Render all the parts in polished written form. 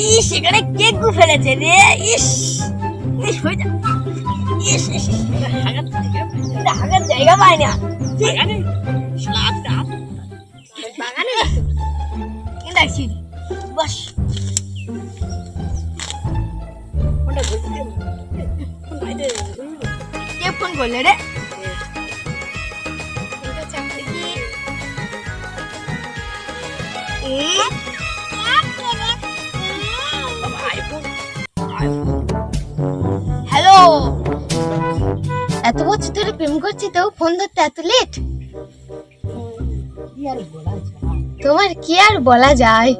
ইস এখানে কে গু ফেলেছে রে। ইস ইস হয়ে যা। ইস ইস হাগার জায়গা পাই না বাগানে। বাগানে ডাকছি বস। কে ফোন করলে রে? হ্যালো, এত বছর ধরে প্রেম করছি তো ফোন ধরতে এত লেট? তোমার কি আর বলা যায়?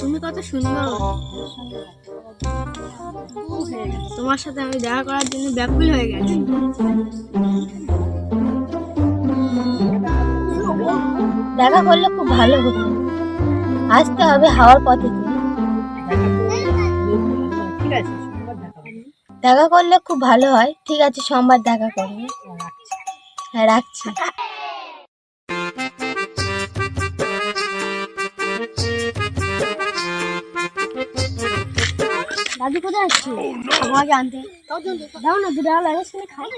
তুমি কত সুন্দর। তোমার সাথে আমি দেখা করার জন্য ব্যাকুল হয়ে গেছি। দেখা করলে খুব ভালো হতো। আসতে হবে হাওয়ার পথে। দেখা করলে খুব ভালো হয়। ঠিক আছে, সোমবার দেখা করবে। হ্যাঁ, রাখছি। দাদু কোথায় আসছে? আমাকে আনতে দাও না, দুটো লাগে শুনে খাই।